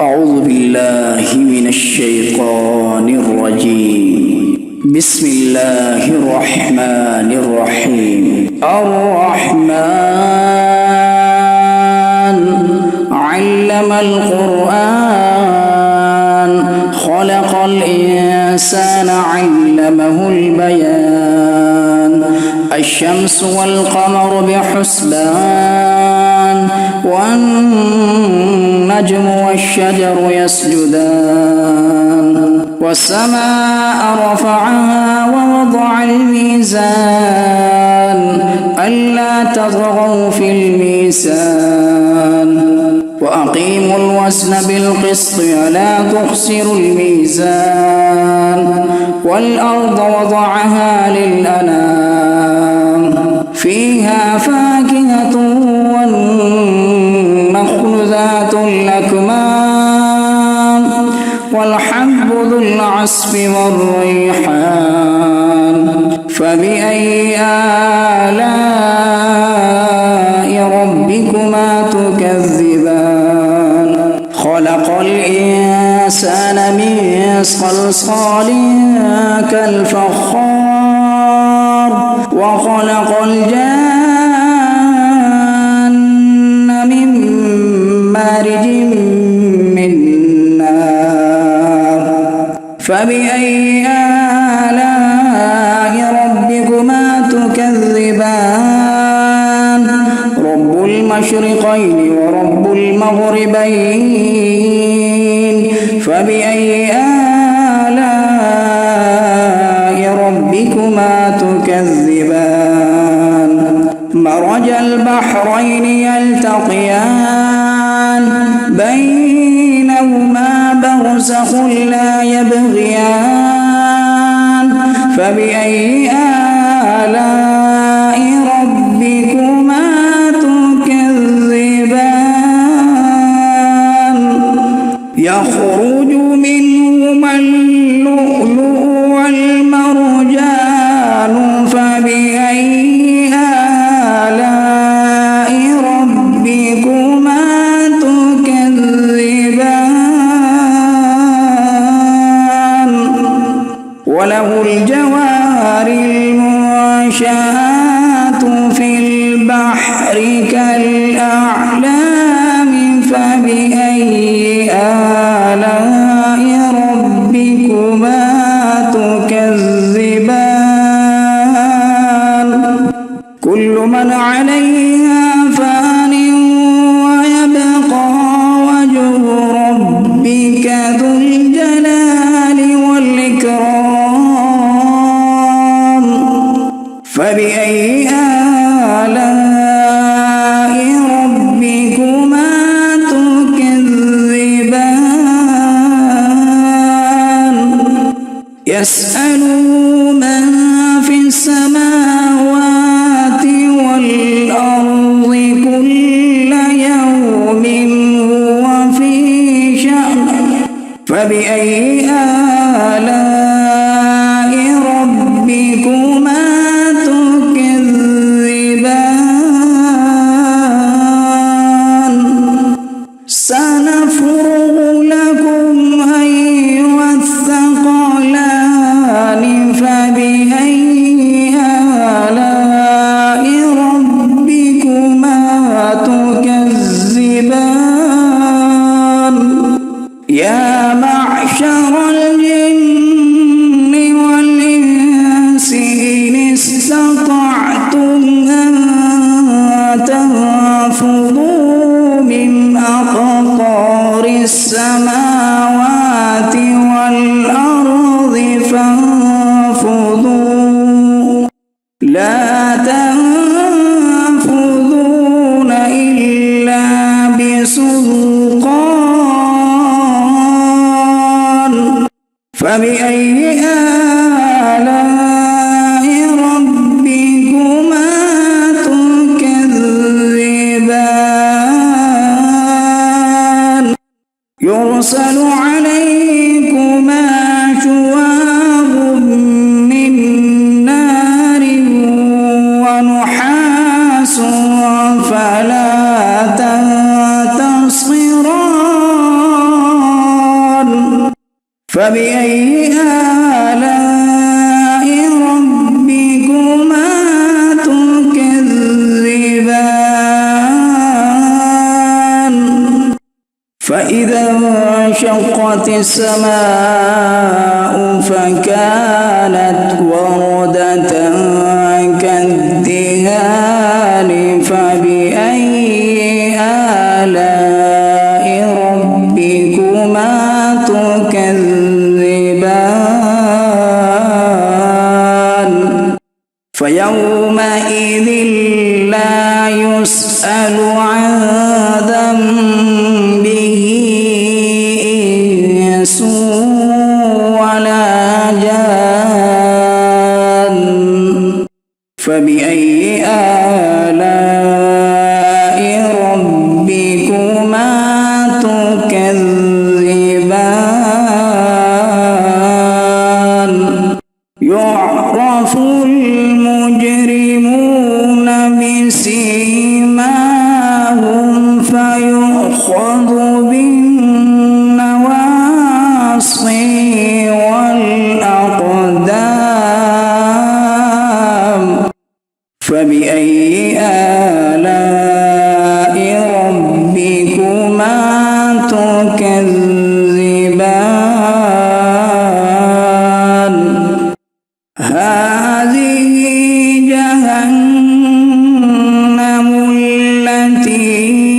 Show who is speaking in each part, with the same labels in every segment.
Speaker 1: أعوذ بالله من الشيطان الرجيم. بسم الله الرحمن الرحيم. الرحمن علم القرآن خلق الإنسان علمه البيان. الشمس والقمر بحسبان والنجم والشجر يسجدان. والسماء رفعها ووضع الميزان ألا تطغوا في الميزان وأقيموا الوزن بالقسط ولا تخسروا الميزان. والأرض وضعها للأنام فيها فاكهة والنخل ذات الأكمام والحب ذو العصف والريحان. فبأي آلاء ربكما تكذبان. خلق الإنسان من صلصال كالفخار وخلق الجن من مارج من نار. فبأي آلاء ربكما تكذبان. رب المشرقين ورب المغربين. فبأي آلاء ربكما تكذبان. مرج البحرين يلتقيان بينهما برزخ لا يبغيان. فبأي آلاء ربكما تكذبان. يخرج منهما اللؤلؤ والمرجان. فبأي آلاء ربكما تكذبان. وله الجوار المنشآت في البحر كالأعلام. فبأي آلاء ربكما تكذبان. كل من عليها فان ويبقى وجه ربك ذو الجلال والإكرام. فبأي آلاء ربكما تكذبان. يسأله من في السماوات والأرض كل يوم هو في شأن. فبأي آلاء ربكما تكذبان. سنفرغ لكم أيها الثقلان. فبأي آلاء ربكما تكذبان. يا معشر الجن والإنس إن استطعتم أن تنفذوا من أقطار السماوات والأرض فانفذوا لا تنفذون إلا بسلطان. فبأي آلاء ربكما تكذبان. يرسل عليكما شواظ من نار ونحاس فلا تنتصران. فبأي آلاء ربكما تكذبان فإذا انشقت السماء فكانت وردة كالدهان فبأي آلاء ربكما تكذبان فيومئذ لا يسأل عن ذنبه إنس ولا جان فبأي آلاء ربكما تكذبان يعرف المجرمون بسيماهم فيؤخذ بالنواصي والأقدام فبأي آلاء ربكما تكذبان هذه جهنم التي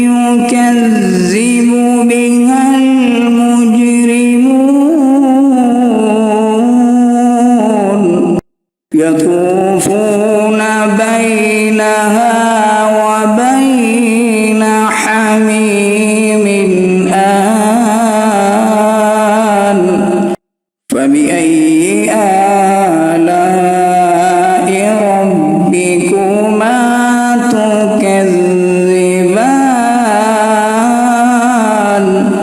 Speaker 1: يكذب بها المجرمون يطوفون بينها وبين حميم آن فبأي آلاء ربكما تكذبان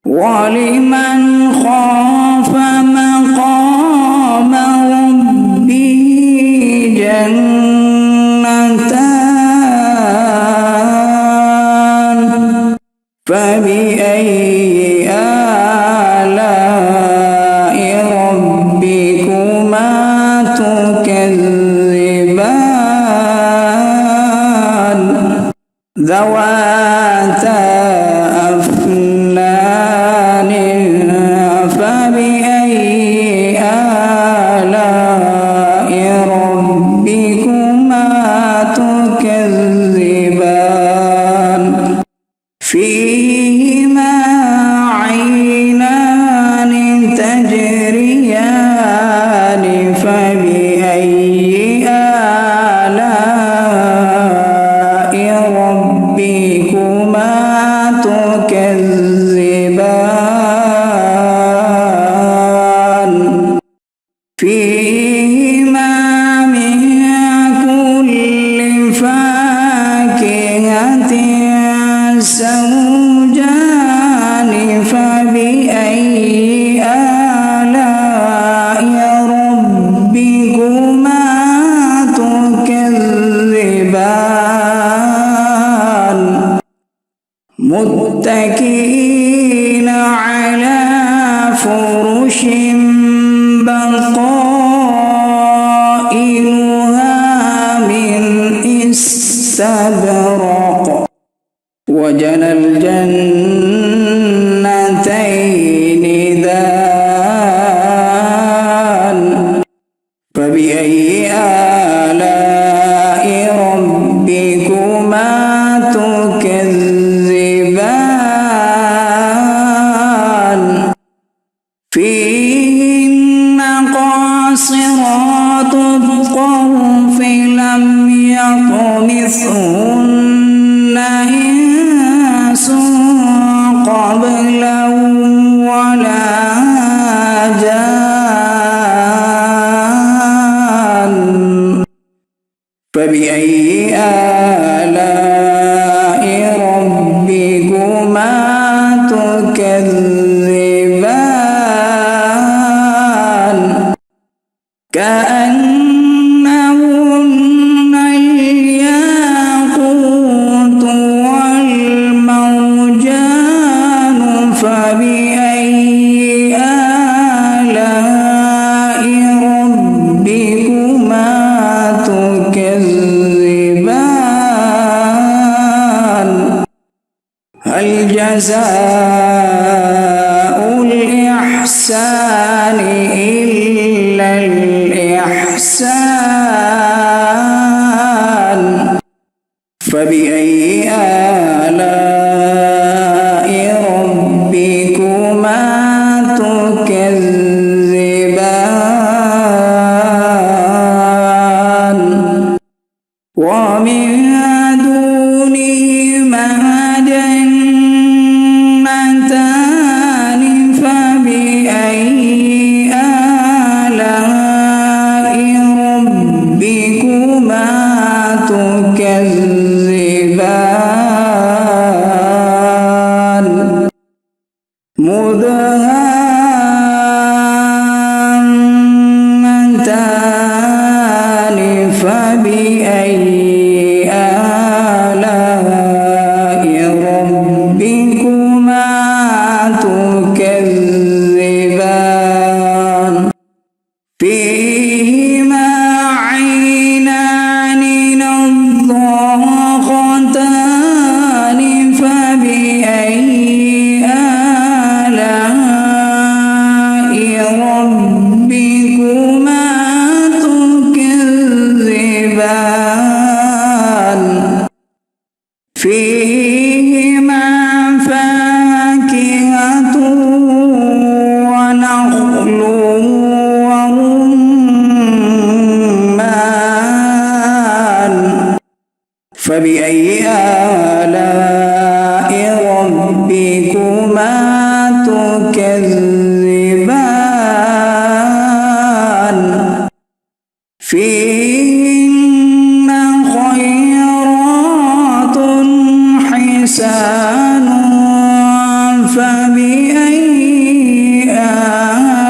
Speaker 1: ولمن خاف مقام ربه جنتان فبأي آلاء ربكما تكذبان ذواتا أفنان فبأي آلاء ربكما تكذبان فيهما عينان تجريان فبأي آلاء ربكما تكذبان فيهما من كل فاكهة زوجان فبأي آلاء ربكما تكذبان متكئين على فرش بطائنها من استبرق وجنى الجنتين دان فبأي آلاء ربكما تكذبان فيهن قاصرات الطرف لم يطمثهن إنس قبلهم ولا جان فبأي آلاء ربكما تكذبان كأنهن الياقوت والمرجان فبأي جزاء الإحسان إلا الإحسان فبأي آلاء ربكما تكذبان ومن دونهما جنتان فبأي آلاء ربكما تكذبان مدهامتان فبأي آلاء ربكما تكذبان فيهما عينان نضاختان فبأي آلاء ربكما تكذبان فيهما فاكهة ونخل ورمان فبأي آلاء ربكما تكذبان فيهن خيرات حسان فبأي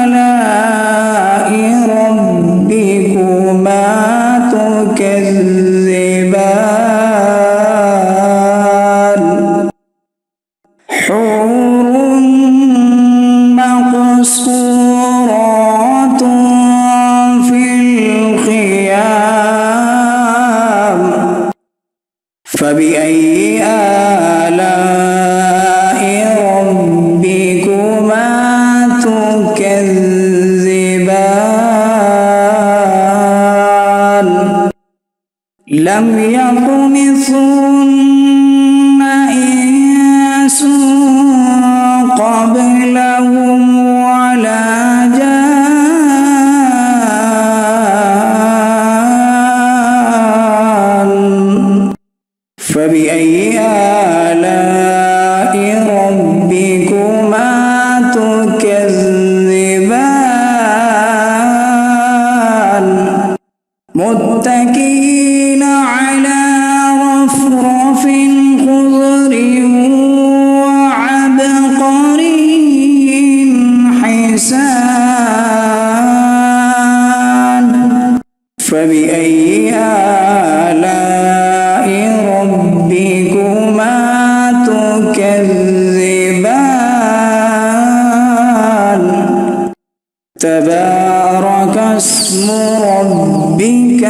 Speaker 1: آلاء ربكما تكذبان حور مقصورات في الخيام فبأي آلاء ربكما تكذبان لم يطمثهن إنس قبلهم ولا جان فبأي آلاء ربكما تكذبان متكئين على رفرف خضر وعبقري حسان فبأي آلاء ربكما تكذبان تبارك اسم ربك